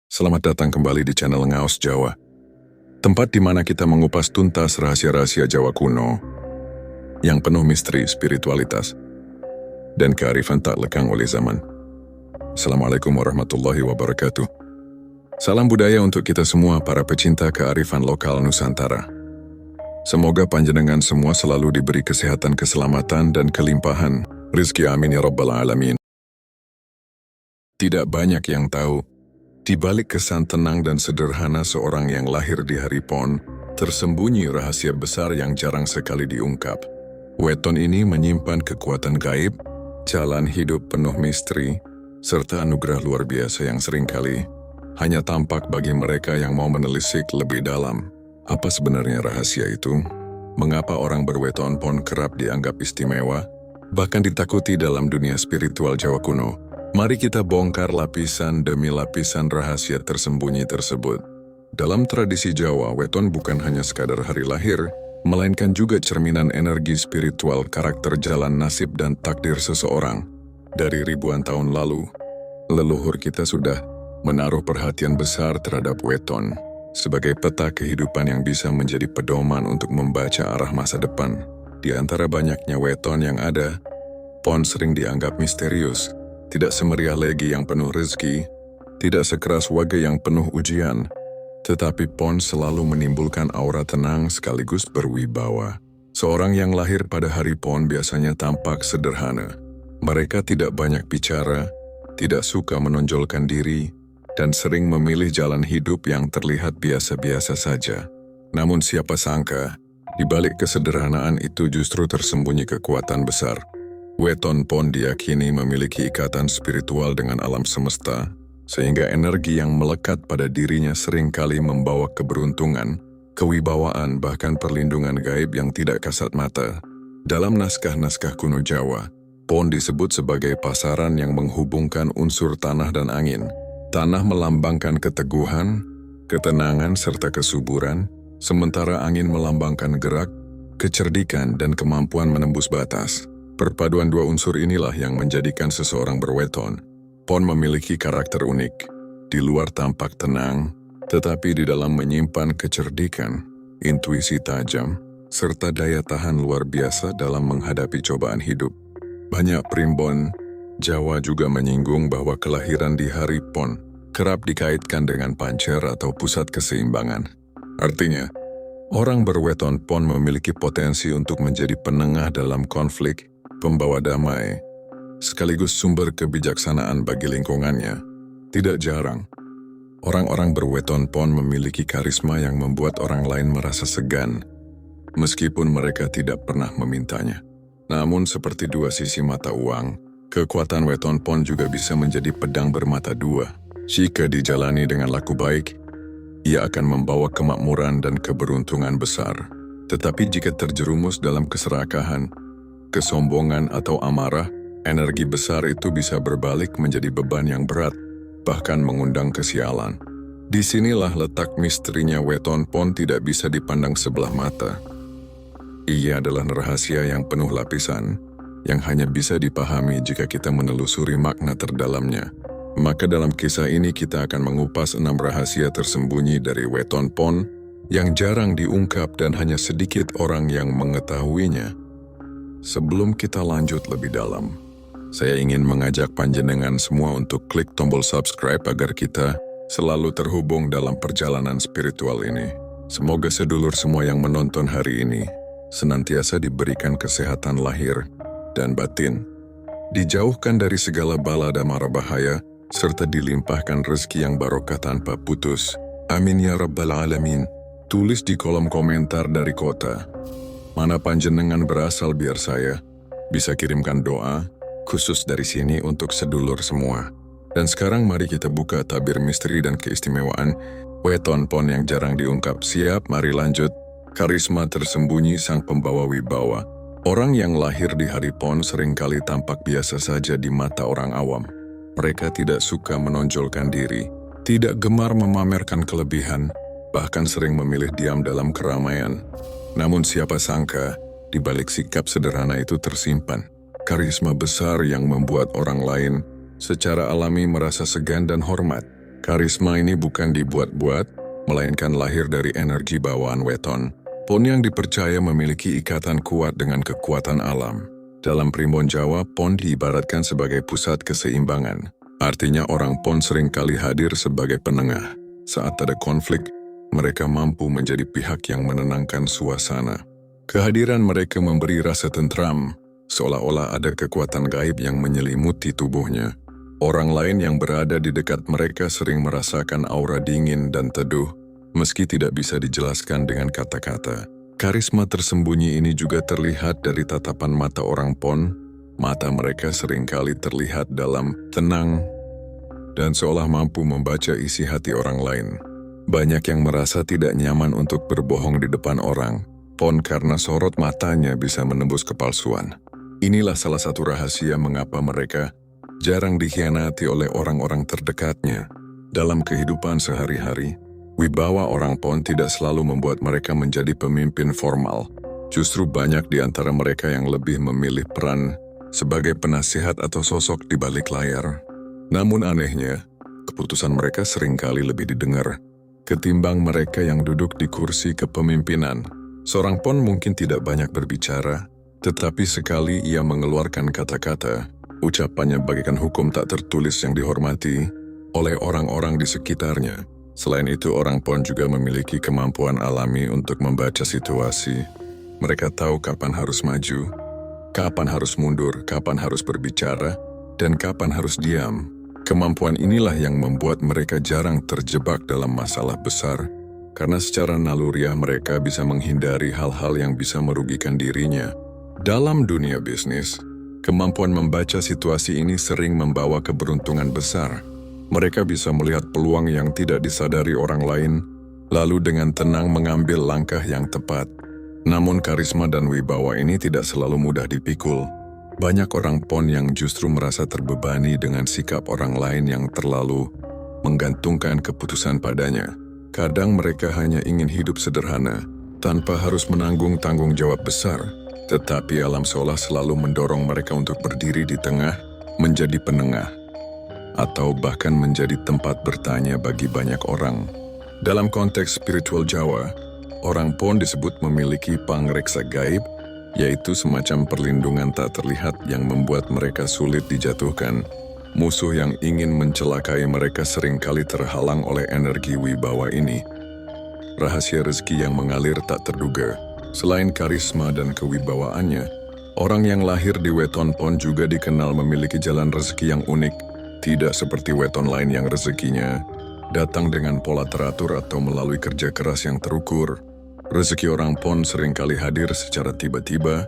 Selamat datang kembali di channel Ngaos Jawa, tempat di mana kita mengupas tuntas rahasia-rahasia Jawa kuno yang penuh misteri, spiritualitas, dan kearifan tak lekang oleh zaman. Assalamualaikum warahmatullahi wabarakatuh. Salam budaya untuk kita semua para pecinta kearifan lokal Nusantara. Semoga panjenengan semua selalu diberi kesehatan, keselamatan, dan kelimpahan rizki, amin ya rabbal alamin. Tidak banyak yang tahu, di balik kesan tenang dan sederhana seorang yang lahir di hari Pon, tersembunyi rahasia besar yang jarang sekali diungkap. Weton ini menyimpan kekuatan gaib, jalan hidup penuh misteri, serta anugerah luar biasa yang seringkali hanya tampak bagi mereka yang mau menelisik lebih dalam. Apa sebenarnya rahasia itu? Mengapa orang berweton Pon kerap dianggap istimewa, bahkan ditakuti dalam dunia spiritual Jawa kuno? Mari kita bongkar lapisan demi lapisan rahasia tersembunyi tersebut. Dalam tradisi Jawa, weton bukan hanya sekadar hari lahir, melainkan juga cerminan energi spiritual, karakter, jalan nasib, dan takdir seseorang. Dari ribuan tahun lalu, leluhur kita sudah menaruh perhatian besar terhadap weton sebagai peta kehidupan yang bisa menjadi pedoman untuk membaca arah masa depan. Di antara banyaknya weton yang ada, Pon sering dianggap misterius. Tidak semeriah legi yang penuh rezeki, tidak sekeras wage yang penuh ujian, tetapi Pon selalu menimbulkan aura tenang sekaligus berwibawa. Seorang yang lahir pada hari Pon biasanya tampak sederhana. Mereka tidak banyak bicara, tidak suka menonjolkan diri, dan sering memilih jalan hidup yang terlihat biasa-biasa saja. Namun siapa sangka, di balik kesederhanaan itu justru tersembunyi kekuatan besar. Weton Pon diyakini memiliki ikatan spiritual dengan alam semesta, sehingga energi yang melekat pada dirinya seringkali membawa keberuntungan, kewibawaan, bahkan perlindungan gaib yang tidak kasat mata. Dalam naskah-naskah kuno Jawa, Pon disebut sebagai pasaran yang menghubungkan unsur tanah dan angin. Tanah melambangkan keteguhan, ketenangan, serta kesuburan, sementara angin melambangkan gerak, kecerdikan, dan kemampuan menembus batas. Perpaduan dua unsur inilah yang menjadikan seseorang berweton. Pon memiliki karakter unik. Di luar tampak tenang, tetapi di dalam menyimpan kecerdikan, intuisi tajam, serta daya tahan luar biasa dalam menghadapi cobaan hidup. Banyak primbon Jawa juga menyinggung bahwa kelahiran di hari Pon kerap dikaitkan dengan pancer atau pusat keseimbangan. Artinya, orang berweton Pon memiliki potensi untuk menjadi penengah dalam konflik, pembawa damai, sekaligus sumber kebijaksanaan bagi lingkungannya. Tidak jarang, orang-orang berweton Pon memiliki karisma yang membuat orang lain merasa segan, meskipun mereka tidak pernah memintanya. Namun seperti dua sisi mata uang, kekuatan weton Pon juga bisa menjadi pedang bermata dua. Jika dijalani dengan laku baik, ia akan membawa kemakmuran dan keberuntungan besar. Tetapi jika terjerumus dalam keserakahan, kesombongan, atau amarah, energi besar itu bisa berbalik menjadi beban yang berat, bahkan mengundang kesialan. Disinilah letak misterinya weton Pon tidak bisa dipandang sebelah mata. Ia adalah rahasia yang penuh lapisan, yang hanya bisa dipahami jika kita menelusuri makna terdalamnya. Maka dalam kisah ini kita akan mengupas 6 rahasia tersembunyi dari weton Pon yang jarang diungkap dan hanya sedikit orang yang mengetahuinya. Sebelum kita lanjut lebih dalam, saya ingin mengajak panjenengan semua untuk klik tombol subscribe agar kita selalu terhubung dalam perjalanan spiritual ini. Semoga sedulur semua yang menonton hari ini senantiasa diberikan kesehatan lahir dan batin, dijauhkan dari segala bala dan mara bahaya, serta dilimpahkan rezeki yang barokah tanpa putus. Amin ya rabbal alamin. Tulis di kolom komentar dari kota mana panjenengan berasal biar saya bisa kirimkan doa khusus dari sini untuk sedulur semua. Dan sekarang mari kita buka tabir misteri dan keistimewaan weton Pon yang jarang diungkap. Siap, mari lanjut. Karisma tersembunyi sang pembawa wibawa. Orang yang lahir di hari Pon seringkali tampak biasa saja di mata orang awam. Mereka tidak suka menonjolkan diri, tidak gemar memamerkan kelebihan, bahkan sering memilih diam dalam keramaian. Namun siapa sangka, di balik sikap sederhana itu tersimpan Karisma besar yang membuat orang lain secara alami merasa segan dan hormat. Karisma ini bukan dibuat-buat, melainkan lahir dari energi bawaan weton. Pon yang dipercaya memiliki ikatan kuat dengan kekuatan alam. Dalam primbon Jawa, pon diibaratkan sebagai pusat keseimbangan. Artinya orang pon seringkali hadir sebagai penengah. Saat ada konflik, mereka mampu menjadi pihak yang menenangkan suasana. Kehadiran mereka memberi rasa tentram, seolah-olah ada kekuatan gaib yang menyelimuti tubuhnya. Orang lain yang berada di dekat mereka sering merasakan aura dingin dan teduh, meski tidak bisa dijelaskan dengan kata-kata. Karisma tersembunyi ini juga terlihat dari tatapan mata orang pon. Mata mereka seringkali terlihat dalam, tenang, dan seolah mampu membaca isi hati orang lain. Banyak yang merasa tidak nyaman untuk berbohong di depan orang pon karena sorot matanya bisa menembus kepalsuan. Inilah salah satu rahasia mengapa mereka jarang dikhianati oleh orang-orang terdekatnya. Dalam kehidupan sehari-hari, wibawa orang pon tidak selalu membuat mereka menjadi pemimpin formal. Justru banyak di antara mereka yang lebih memilih peran sebagai penasihat atau sosok di balik layar. Namun anehnya, keputusan mereka seringkali lebih didengar ketimbang mereka yang duduk di kursi kepemimpinan. Seorang pon mungkin tidak banyak berbicara, tetapi sekali ia mengeluarkan kata-kata, ucapannya bagaikan hukum tak tertulis yang dihormati oleh orang-orang di sekitarnya. Selain itu, orang pon juga memiliki kemampuan alami untuk membaca situasi. Mereka tahu kapan harus maju, kapan harus mundur, kapan harus berbicara, dan kapan harus diam. Kemampuan inilah yang membuat mereka jarang terjebak dalam masalah besar, karena secara naluriah mereka bisa menghindari hal-hal yang bisa merugikan dirinya. Dalam dunia bisnis, kemampuan membaca situasi ini sering membawa keberuntungan besar. Mereka bisa melihat peluang yang tidak disadari orang lain, lalu dengan tenang mengambil langkah yang tepat. Namun karisma dan wibawa ini tidak selalu mudah dipikul. Banyak orang pon yang justru merasa terbebani dengan sikap orang lain yang terlalu menggantungkan keputusan padanya. Kadang mereka hanya ingin hidup sederhana, tanpa harus menanggung tanggung jawab besar. Tetapi alam seolah selalu mendorong mereka untuk berdiri di tengah, menjadi penengah, atau bahkan menjadi tempat bertanya bagi banyak orang. Dalam konteks spiritual Jawa, orang pon disebut memiliki pangreksa gaib, yaitu semacam perlindungan tak terlihat yang membuat mereka sulit dijatuhkan. Musuh yang ingin mencelakai mereka seringkali terhalang oleh energi wibawa ini. Rahasia rezeki yang mengalir tak terduga. Selain karisma dan kewibawaannya, orang yang lahir di weton pon juga dikenal memiliki jalan rezeki yang unik. Tidak seperti weton lain yang rezekinya datang dengan pola teratur atau melalui kerja keras yang terukur. Rezeki orang pon seringkali hadir secara tiba-tiba,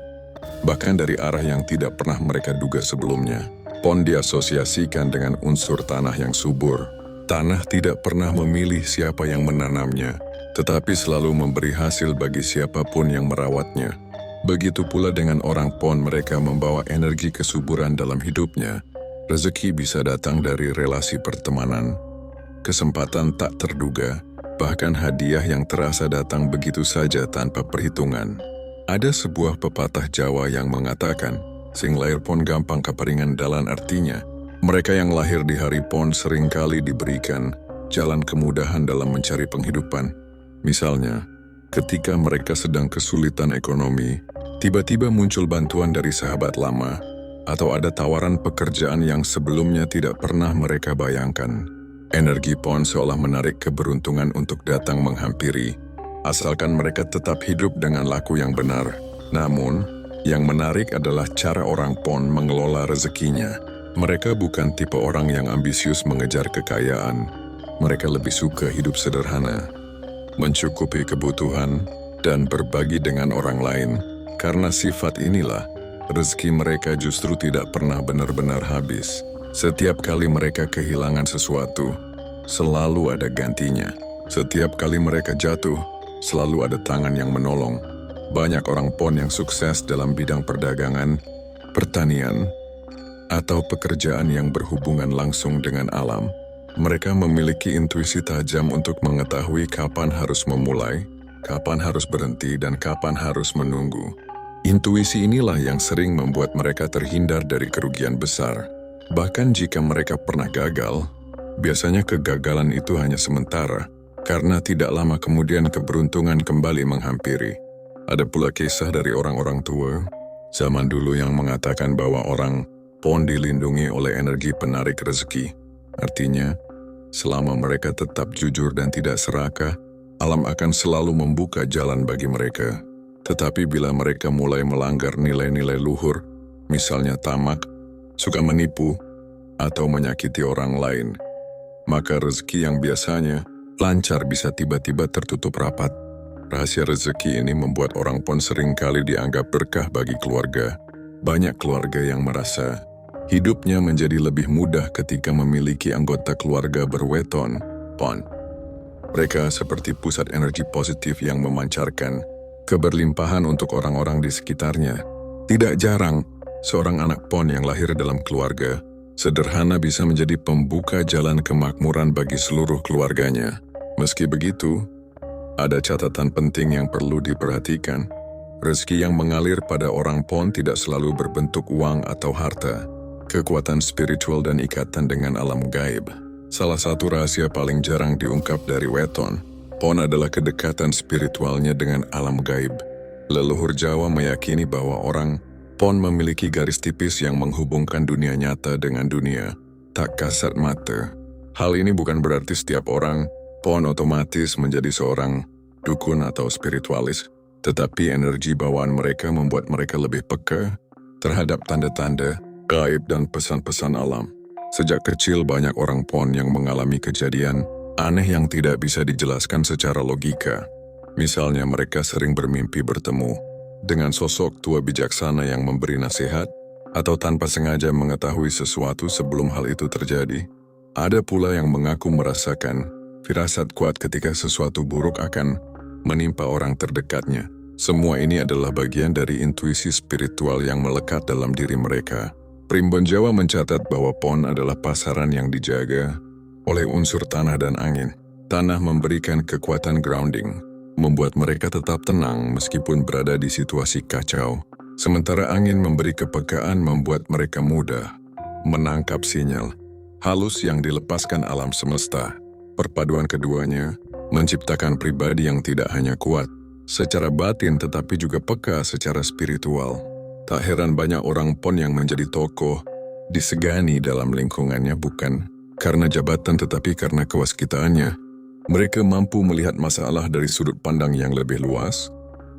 bahkan dari arah yang tidak pernah mereka duga sebelumnya. Pon diasosiasikan dengan unsur tanah yang subur. Tanah tidak pernah memilih siapa yang menanamnya, tetapi selalu memberi hasil bagi siapapun yang merawatnya. Begitu pula dengan orang pon, mereka membawa energi kesuburan dalam hidupnya. Rezeki bisa datang dari relasi pertemanan, kesempatan tak terduga, bahkan hadiah yang terasa datang begitu saja tanpa perhitungan. Ada sebuah pepatah Jawa yang mengatakan, sing lair pon gampang kaparingan dalan, artinya, mereka yang lahir di hari pon seringkali diberikan jalan kemudahan dalam mencari penghidupan. Misalnya, ketika mereka sedang kesulitan ekonomi, tiba-tiba muncul bantuan dari sahabat lama, atau ada tawaran pekerjaan yang sebelumnya tidak pernah mereka bayangkan. Energi pon seolah menarik keberuntungan untuk datang menghampiri, asalkan mereka tetap hidup dengan laku yang benar. Namun, yang menarik adalah cara orang pon mengelola rezekinya. Mereka bukan tipe orang yang ambisius mengejar kekayaan. Mereka lebih suka hidup sederhana, mencukupi kebutuhan, dan berbagi dengan orang lain. Karena sifat inilah, rezeki mereka justru tidak pernah benar-benar habis. Setiap kali mereka kehilangan sesuatu, selalu ada gantinya. Setiap kali mereka jatuh, selalu ada tangan yang menolong. Banyak orang pon yang sukses dalam bidang perdagangan, pertanian, atau pekerjaan yang berhubungan langsung dengan alam. Mereka memiliki intuisi tajam untuk mengetahui kapan harus memulai, kapan harus berhenti, dan kapan harus menunggu. Intuisi inilah yang sering membuat mereka terhindar dari kerugian besar. Bahkan jika mereka pernah gagal, biasanya kegagalan itu hanya sementara, karena tidak lama kemudian keberuntungan kembali menghampiri. Ada pula kisah dari orang-orang tua zaman dulu yang mengatakan bahwa orang PON dilindungi oleh energi penarik rezeki. Artinya, selama mereka tetap jujur dan tidak serakah, alam akan selalu membuka jalan bagi mereka. Tetapi bila mereka mulai melanggar nilai-nilai luhur, misalnya tamak, suka menipu, atau menyakiti orang lain, maka rezeki yang biasanya lancar bisa tiba-tiba tertutup rapat. Rahasia rezeki ini membuat orang PON seringkali dianggap berkah bagi keluarga. Banyak keluarga yang merasa hidupnya menjadi lebih mudah ketika memiliki anggota keluarga berweton PON. Mereka seperti pusat energi positif yang memancarkan keberlimpahan untuk orang-orang di sekitarnya. Tidak jarang, seorang anak PON yang lahir dalam keluarga sederhana bisa menjadi pembuka jalan kemakmuran bagi seluruh keluarganya. Meski begitu, ada catatan penting yang perlu diperhatikan. Rezeki yang mengalir pada orang PON tidak selalu berbentuk uang atau harta. Kekuatan spiritual dan ikatan dengan alam gaib. Salah satu rahasia paling jarang diungkap dari weton PON adalah kedekatan spiritualnya dengan alam gaib. Leluhur Jawa meyakini bahwa orang PON memiliki garis tipis yang menghubungkan dunia nyata dengan dunia tak kasat mata. Hal ini bukan berarti setiap orang PON otomatis menjadi seorang dukun atau spiritualis, tetapi energi bawaan mereka membuat mereka lebih peka terhadap tanda-tanda gaib dan pesan-pesan alam. Sejak kecil banyak orang PON yang mengalami kejadian aneh yang tidak bisa dijelaskan secara logika. Misalnya mereka sering bermimpi bertemu dengan sosok tua bijaksana yang memberi nasihat, atau tanpa sengaja mengetahui sesuatu sebelum hal itu terjadi. Ada pula yang mengaku merasakan firasat kuat ketika sesuatu buruk akan menimpa orang terdekatnya. Semua ini adalah bagian dari intuisi spiritual yang melekat dalam diri mereka. Primbon Jawa mencatat bahwa PON adalah pasaran yang dijaga oleh unsur tanah dan angin. Tanah memberikan kekuatan grounding, membuat mereka tetap tenang meskipun berada di situasi kacau. Sementara angin memberi kepekaan, membuat mereka mudah menangkap sinyal halus yang dilepaskan alam semesta. Perpaduan keduanya menciptakan pribadi yang tidak hanya kuat secara batin tetapi juga peka secara spiritual. Tak heran banyak orang PON yang menjadi tokoh disegani dalam lingkungannya bukan karena jabatan tetapi karena kewaskitaannya. Mereka mampu melihat masalah dari sudut pandang yang lebih luas,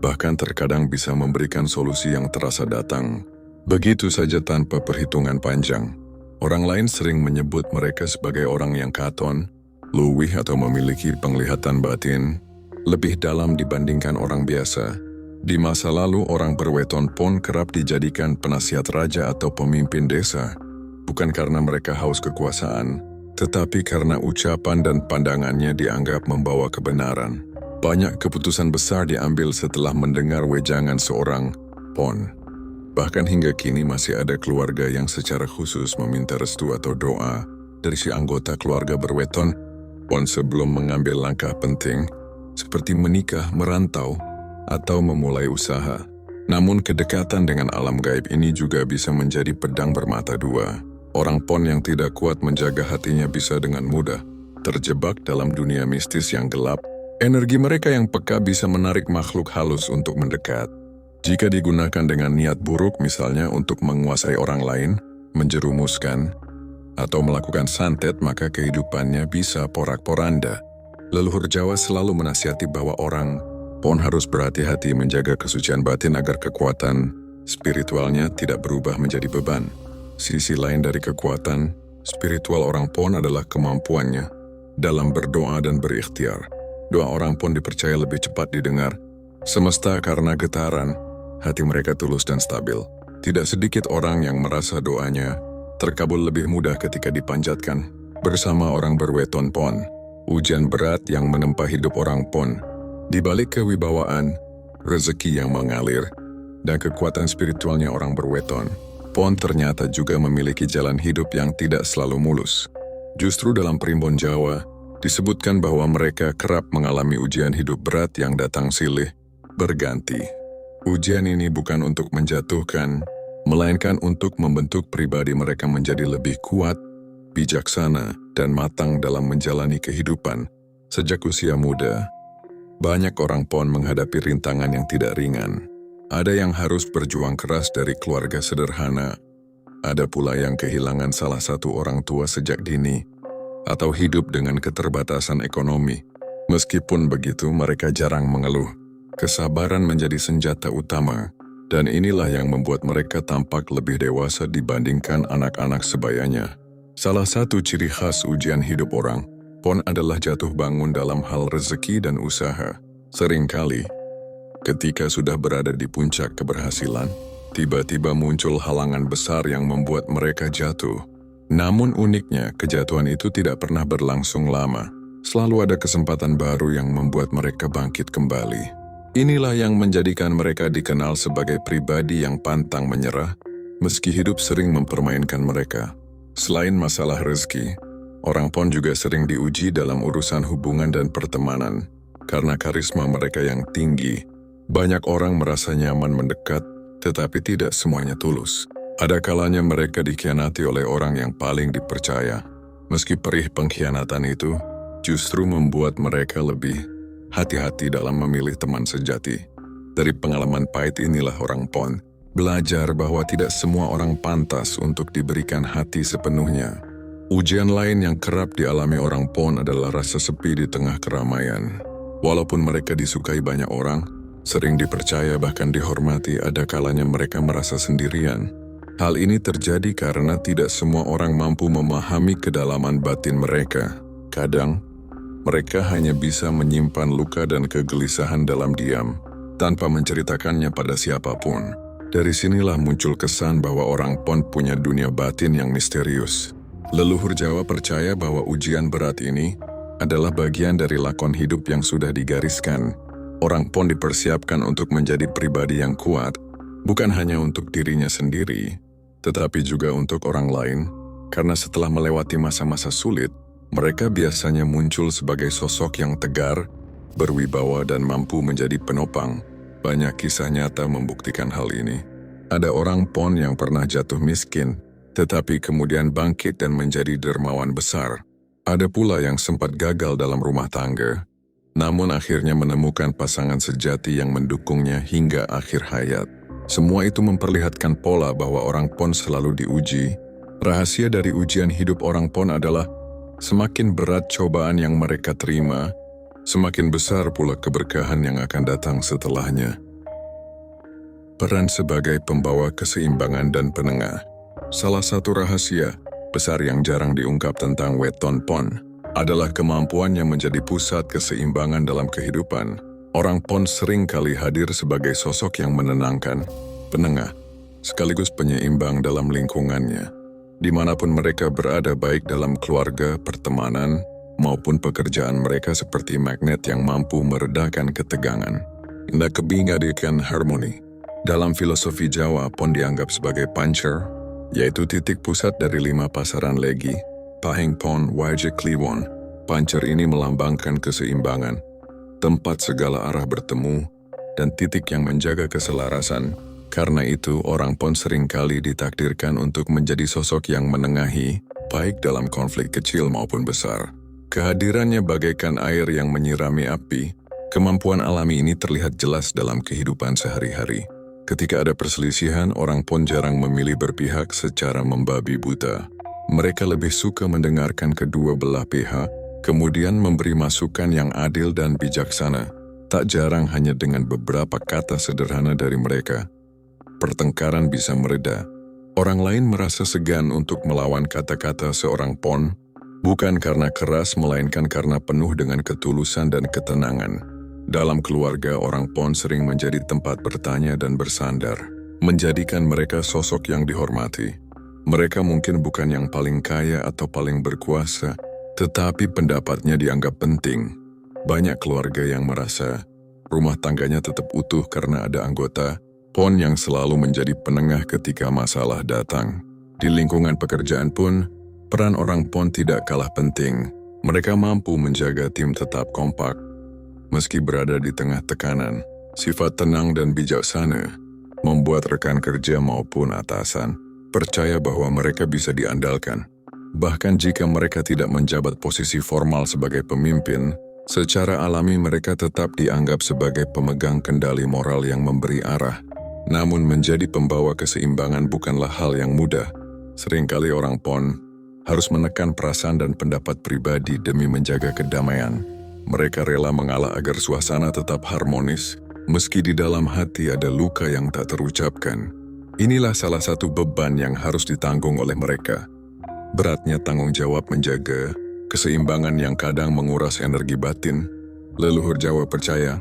bahkan terkadang bisa memberikan solusi yang terasa datang begitu saja tanpa perhitungan panjang. Orang lain sering menyebut mereka sebagai orang yang katon, luwih atau memiliki penglihatan batin lebih dalam dibandingkan orang biasa. Di masa lalu orang berweton PON kerap dijadikan penasihat raja atau pemimpin desa, bukan karena mereka haus kekuasaan, tetapi karena ucapan dan pandangannya dianggap membawa kebenaran. Banyak keputusan besar diambil setelah mendengar wejangan seorang PON. Bahkan hingga kini masih ada keluarga yang secara khusus meminta restu atau doa dari si anggota keluarga berweton PON sebelum mengambil langkah penting, seperti menikah, merantau, atau memulai usaha. Namun kedekatan dengan alam gaib ini juga bisa menjadi pedang bermata dua. Orang PON yang tidak kuat menjaga hatinya bisa dengan mudah terjebak dalam dunia mistis yang gelap. Energi mereka yang peka bisa menarik makhluk halus untuk mendekat. Jika digunakan dengan niat buruk, misalnya untuk menguasai orang lain, menjerumuskan, atau melakukan santet, maka kehidupannya bisa porak-poranda. Leluhur Jawa selalu menasihati bahwa orang PON harus berhati-hati menjaga kesucian batin agar kekuatan spiritualnya tidak berubah menjadi beban. Sisi lain dari kekuatan spiritual orang PON adalah kemampuannya dalam berdoa dan berikhtiar. Doa orang PON dipercaya lebih cepat didengar semesta karena getaran hati mereka tulus dan stabil. Tidak sedikit orang yang merasa doanya terkabul lebih mudah ketika dipanjatkan bersama orang berweton PON. Ujian berat yang menempa hidup orang PON, di balik kewibawaan, rezeki yang mengalir, dan kekuatan spiritualnya orang berweton, PON ternyata juga memiliki jalan hidup yang tidak selalu mulus. Justru dalam Primbon Jawa, disebutkan bahwa mereka kerap mengalami ujian hidup berat yang datang silih berganti. Ujian ini bukan untuk menjatuhkan, melainkan untuk membentuk pribadi mereka menjadi lebih kuat, bijaksana, dan matang dalam menjalani kehidupan. Sejak usia muda, banyak orang PON menghadapi rintangan yang tidak ringan. Ada yang harus berjuang keras dari keluarga sederhana, ada pula yang kehilangan salah satu orang tua sejak dini, atau hidup dengan keterbatasan ekonomi. Meskipun begitu, mereka jarang mengeluh. Kesabaran menjadi senjata utama, dan inilah yang membuat mereka tampak lebih dewasa dibandingkan anak-anak sebayanya. Salah satu ciri khas ujian hidup orang PON adalah jatuh bangun dalam hal rezeki dan usaha. Seringkali, ketika sudah berada di puncak keberhasilan, tiba-tiba muncul halangan besar yang membuat mereka jatuh. Namun uniknya, kejatuhan itu tidak pernah berlangsung lama. Selalu ada kesempatan baru yang membuat mereka bangkit kembali. Inilah yang menjadikan mereka dikenal sebagai pribadi yang pantang menyerah, meski hidup sering mempermainkan mereka. Selain masalah rezeki, orang PON juga sering diuji dalam urusan hubungan dan pertemanan. Karena karisma mereka yang tinggi, banyak orang merasa nyaman mendekat, tetapi tidak semuanya tulus. Ada kalanya mereka dikhianati oleh orang yang paling dipercaya. Meski perih pengkhianatan itu, justru membuat mereka lebih hati-hati dalam memilih teman sejati. Dari pengalaman pahit inilah orang PON belajar bahwa tidak semua orang pantas untuk diberikan hati sepenuhnya. Ujian lain yang kerap dialami orang PON adalah rasa sepi di tengah keramaian. Walaupun mereka disukai banyak orang, sering dipercaya bahkan dihormati, ada kalanya mereka merasa sendirian. Hal ini terjadi karena tidak semua orang mampu memahami kedalaman batin mereka. Kadang, mereka hanya bisa menyimpan luka dan kegelisahan dalam diam, tanpa menceritakannya pada siapapun. Dari sinilah muncul kesan bahwa orang PON punya dunia batin yang misterius. Leluhur Jawa percaya bahwa ujian berat ini adalah bagian dari lakon hidup yang sudah digariskan. Orang PON dipersiapkan untuk menjadi pribadi yang kuat, bukan hanya untuk dirinya sendiri, tetapi juga untuk orang lain, karena setelah melewati masa-masa sulit, mereka biasanya muncul sebagai sosok yang tegar, berwibawa, dan mampu menjadi penopang. Banyak kisah nyata membuktikan hal ini. Ada orang PON yang pernah jatuh miskin, tetapi kemudian bangkit dan menjadi dermawan besar. Ada pula yang sempat gagal dalam rumah tangga, namun akhirnya menemukan pasangan sejati yang mendukungnya hingga akhir hayat. Semua itu memperlihatkan pola bahwa orang PON selalu diuji. Rahasia dari ujian hidup orang PON adalah semakin berat cobaan yang mereka terima, semakin besar pula keberkahan yang akan datang setelahnya. Peran sebagai pembawa keseimbangan dan penengah. Salah satu rahasia besar yang jarang diungkap tentang weton PON adalah kemampuannya menjadi pusat keseimbangan dalam kehidupan. Orang PON sering kali hadir sebagai sosok yang menenangkan, penengah, sekaligus penyeimbang dalam lingkungannya. Dimanapun mereka berada, baik dalam keluarga, pertemanan, maupun pekerjaan, mereka seperti magnet yang mampu meredakan ketegangan. Indah kebingadikan harmoni. Dalam filosofi Jawa, PON dianggap sebagai pancer, yaitu titik pusat dari 5 pasaran legi, Pahing PON Wajik Kliwon. Pancer ini melambangkan keseimbangan, tempat segala arah bertemu, dan titik yang menjaga keselarasan. Karena itu, orang PON seringkali ditakdirkan untuk menjadi sosok yang menengahi, baik dalam konflik kecil maupun besar. Kehadirannya bagaikan air yang menyirami api. Kemampuan alami ini terlihat jelas dalam kehidupan sehari-hari. Ketika ada perselisihan, orang PON jarang memilih berpihak secara membabi buta. Mereka lebih suka mendengarkan kedua belah pihak, kemudian memberi masukan yang adil dan bijaksana. Tak jarang hanya dengan beberapa kata sederhana dari mereka, pertengkaran bisa mereda. Orang lain merasa segan untuk melawan kata-kata seorang PON, bukan karena keras melainkan karena penuh dengan ketulusan dan ketenangan. Dalam keluarga, orang PON sering menjadi tempat bertanya dan bersandar, menjadikan mereka sosok yang dihormati. Mereka mungkin bukan yang paling kaya atau paling berkuasa, tetapi pendapatnya dianggap penting. Banyak keluarga yang merasa rumah tangganya tetap utuh karena ada anggota PON yang selalu menjadi penengah ketika masalah datang. Di lingkungan pekerjaan pun, peran orang PON tidak kalah penting. Mereka mampu menjaga tim tetap kompak, meski berada di tengah tekanan. Sifat tenang dan bijaksana membuat rekan kerja maupun atasan percaya bahwa mereka bisa diandalkan. Bahkan jika mereka tidak menjabat posisi formal sebagai pemimpin, secara alami mereka tetap dianggap sebagai pemegang kendali moral yang memberi arah. Namun menjadi pembawa keseimbangan bukanlah hal yang mudah. Seringkali orang PON harus menekan perasaan dan pendapat pribadi demi menjaga kedamaian. Mereka rela mengalah agar suasana tetap harmonis, meski di dalam hati ada luka yang tak terucapkan. Inilah salah satu beban yang harus ditanggung oleh mereka. Beratnya tanggung jawab menjaga keseimbangan yang kadang menguras energi batin. Leluhur Jawa percaya,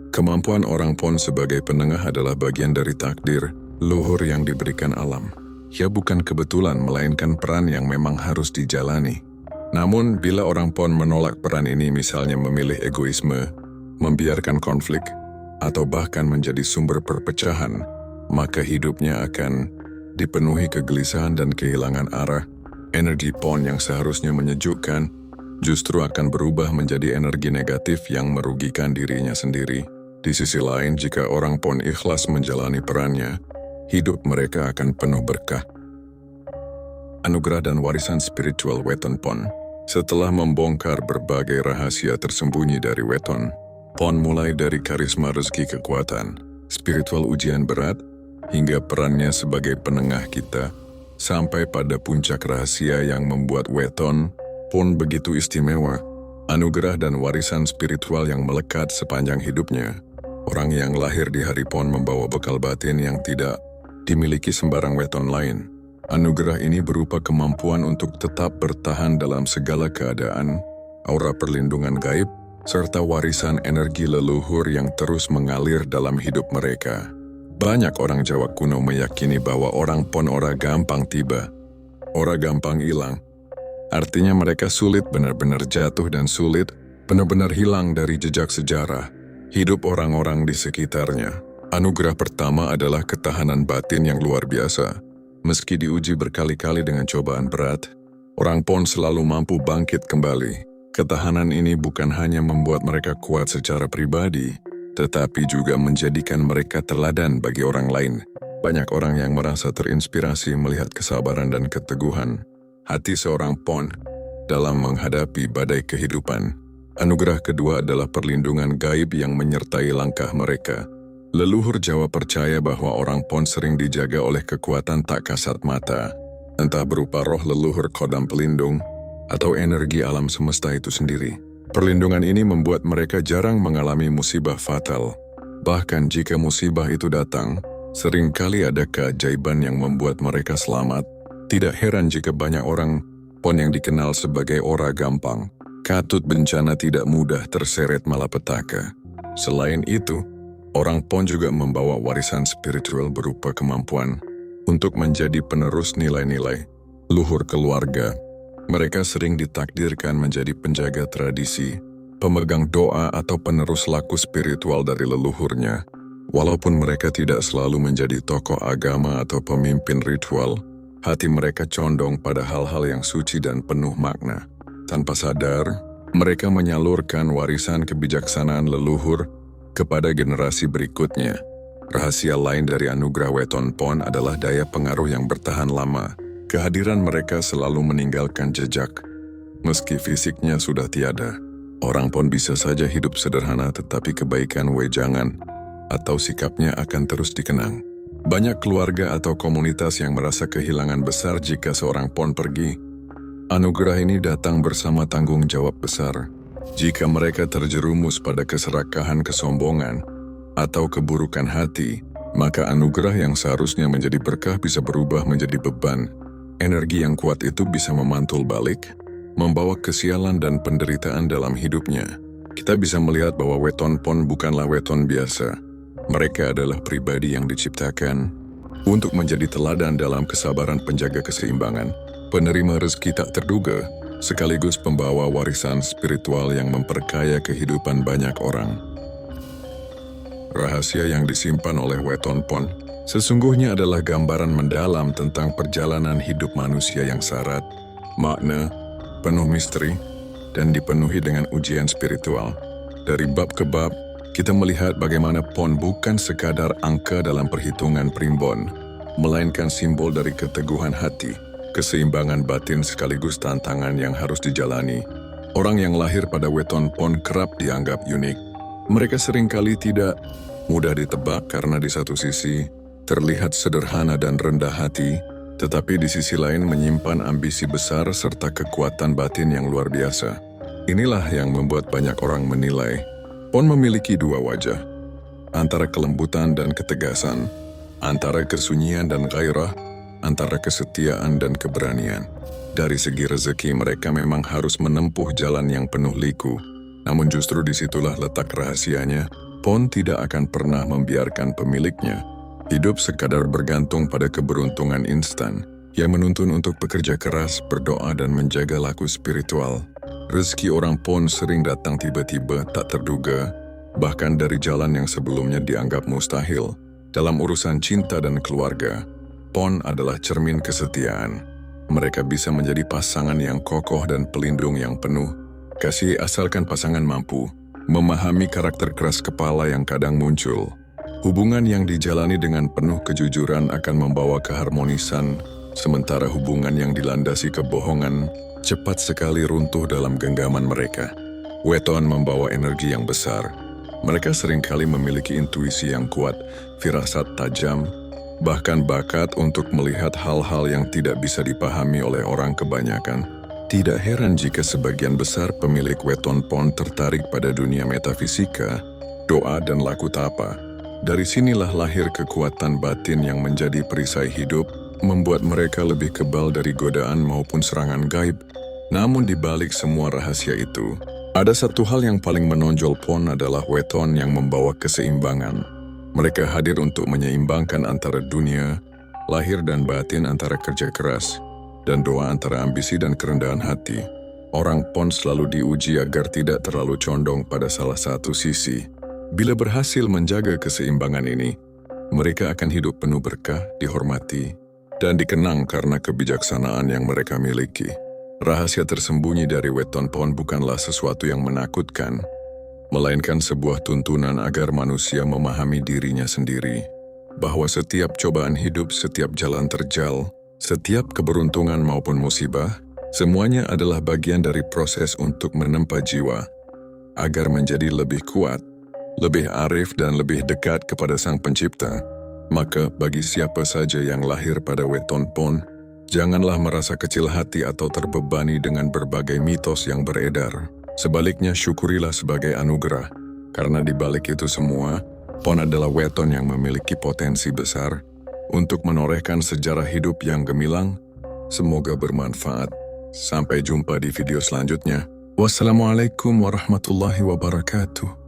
kemampuan orang PON sebagai penengah adalah bagian dari takdir luhur yang diberikan alam. Ya bukan kebetulan, melainkan peran yang memang harus dijalani. Namun, bila orang PON menolak peran ini, misalnya memilih egoisme, membiarkan konflik, atau bahkan menjadi sumber perpecahan, maka hidupnya akan dipenuhi kegelisahan dan kehilangan arah. Energi PON yang seharusnya menyejukkan, justru akan berubah menjadi energi negatif yang merugikan dirinya sendiri. Di sisi lain, jika orang PON ikhlas menjalani perannya, hidup mereka akan penuh berkah. Anugerah dan warisan spiritual Weton PON. Setelah membongkar berbagai rahasia tersembunyi dari Weton PON, mulai dari karisma rezeki kekuatan, spiritual ujian berat, hingga perannya sebagai penengah kita, sampai pada puncak rahasia yang membuat Weton PON begitu istimewa, anugerah dan warisan spiritual yang melekat sepanjang hidupnya. Orang yang lahir di hari PON membawa bekal batin yang tidak dimiliki sembarang Weton lain. Anugerah ini berupa kemampuan untuk tetap bertahan dalam segala keadaan, aura perlindungan gaib, serta warisan energi leluhur yang terus mengalir dalam hidup mereka. Banyak orang Jawa kuno meyakini bahwa orang PON ora gampang tiba, ora gampang hilang. Artinya mereka sulit benar-benar jatuh dan sulit benar-benar hilang dari jejak sejarah hidup orang-orang di sekitarnya. Anugerah pertama adalah ketahanan batin yang luar biasa. Meski diuji berkali-kali dengan cobaan berat, orang PON selalu mampu bangkit kembali. Ketahanan ini bukan hanya membuat mereka kuat secara pribadi, tetapi juga menjadikan mereka teladan bagi orang lain. Banyak orang yang merasa terinspirasi melihat kesabaran dan keteguhan hati seorang PON dalam menghadapi badai kehidupan. Anugerah kedua adalah perlindungan gaib yang menyertai langkah mereka. Leluhur Jawa percaya bahwa orang PON sering dijaga oleh kekuatan tak kasat mata, entah berupa roh leluhur kodam pelindung atau energi alam semesta itu sendiri. Perlindungan ini membuat mereka jarang mengalami musibah fatal. Bahkan jika musibah itu datang, seringkali ada keajaiban yang membuat mereka selamat. Tidak heran jika banyak orang PON yang dikenal sebagai ora gampang, katut bencana tidak mudah terseret malapetaka. Selain itu, orang PON juga membawa warisan spiritual berupa kemampuan untuk menjadi penerus nilai-nilai luhur keluarga. Mereka sering ditakdirkan menjadi penjaga tradisi, pemegang doa atau penerus laku spiritual dari leluhurnya. Walaupun mereka tidak selalu menjadi tokoh agama atau pemimpin ritual, hati mereka condong pada hal-hal yang suci dan penuh makna. Tanpa sadar, mereka menyalurkan warisan kebijaksanaan leluhur kepada generasi berikutnya. Rahasia lain dari anugerah Weton PON adalah daya pengaruh yang bertahan lama. Kehadiran mereka selalu meninggalkan jejak. Meski fisiknya sudah tiada, orang PON bisa saja hidup sederhana tetapi kebaikan wejangan atau sikapnya akan terus dikenang. Banyak keluarga atau komunitas yang merasa kehilangan besar jika seorang PON pergi. Anugerah ini datang bersama tanggung jawab besar. Jika mereka terjerumus pada keserakahan kesombongan atau keburukan hati, maka anugerah yang seharusnya menjadi berkah bisa berubah menjadi beban. Energi yang kuat itu bisa memantul balik, membawa kesialan dan penderitaan dalam hidupnya. Kita bisa melihat bahwa Weton PON bukanlah Weton biasa. Mereka adalah pribadi yang diciptakan untuk menjadi teladan dalam kesabaran penjaga keseimbangan, penerima rezeki tak terduga, sekaligus pembawa warisan spiritual yang memperkaya kehidupan banyak orang. Rahasia yang disimpan oleh Weton PON sesungguhnya adalah gambaran mendalam tentang perjalanan hidup manusia yang syarat, makna, penuh misteri, dan dipenuhi dengan ujian spiritual. Dari bab ke bab, Kita melihat bagaimana pon bukan sekadar angka dalam perhitungan primbon, melainkan simbol dari keteguhan hati, keseimbangan batin sekaligus tantangan yang harus dijalani. Orang yang lahir pada weton pon kerap dianggap unik. Mereka seringkali tidak mudah ditebak karena di satu sisi terlihat sederhana dan rendah hati, tetapi di sisi lain menyimpan ambisi besar serta kekuatan batin yang luar biasa. Inilah yang membuat banyak orang menilai pon memiliki dua wajah, antara kelembutan dan ketegasan, antara kesunyian dan gairah, antara kesetiaan dan keberanian. Dari segi rezeki mereka memang harus menempuh jalan yang penuh liku, namun justru disitulah letak rahasianya. Pon tidak akan pernah membiarkan pemiliknya hidup sekadar bergantung pada keberuntungan instan yang menuntun untuk bekerja keras, berdoa dan menjaga laku spiritual. Rezeki orang pon sering datang tiba-tiba tak terduga, bahkan dari jalan yang sebelumnya dianggap mustahil. Dalam urusan cinta dan keluarga, pon adalah cermin kesetiaan. Mereka bisa menjadi pasangan yang kokoh dan pelindung yang penuh kasih asalkan pasangan mampu memahami karakter keras kepala yang kadang muncul. Hubungan yang dijalani dengan penuh kejujuran akan membawa keharmonisan, sementara hubungan yang dilandasi kebohongan cepat sekali runtuh dalam genggaman mereka. Weton membawa energi yang besar. Mereka seringkali memiliki intuisi yang kuat, firasat tajam, bahkan bakat untuk melihat hal-hal yang tidak bisa dipahami oleh orang kebanyakan. Tidak heran jika sebagian besar pemilik weton pon tertarik pada dunia metafisika, doa dan laku tapa. Dari sinilah lahir kekuatan batin yang menjadi perisai hidup, membuat mereka lebih kebal dari godaan maupun serangan gaib. Namun di balik semua rahasia itu, ada satu hal yang paling menonjol pon adalah weton yang membawa keseimbangan. Mereka hadir untuk menyeimbangkan antara dunia, lahir dan batin, antara kerja keras dan doa, antara ambisi dan kerendahan hati. Orang pon selalu diuji agar tidak terlalu condong pada salah satu sisi. Bila berhasil menjaga keseimbangan ini, mereka akan hidup penuh berkah, dihormati, dan dikenang karena kebijaksanaan yang mereka miliki. Rahasia tersembunyi dari weton pon bukanlah sesuatu yang menakutkan, melainkan sebuah tuntunan agar manusia memahami dirinya sendiri, bahwa setiap cobaan hidup, setiap jalan terjal, setiap keberuntungan maupun musibah, semuanya adalah bagian dari proses untuk menempa jiwa, agar menjadi lebih kuat, lebih arif dan lebih dekat kepada Sang Pencipta. Maka bagi siapa saja yang lahir pada weton pon, janganlah merasa kecil hati atau terbebani dengan berbagai mitos yang beredar. Sebaliknya syukurilah sebagai anugerah, karena di balik itu semua, pon adalah weton yang memiliki potensi besar untuk menorehkan sejarah hidup yang gemilang. Semoga bermanfaat. Sampai jumpa di video selanjutnya. Wassalamualaikum warahmatullahi wabarakatuh.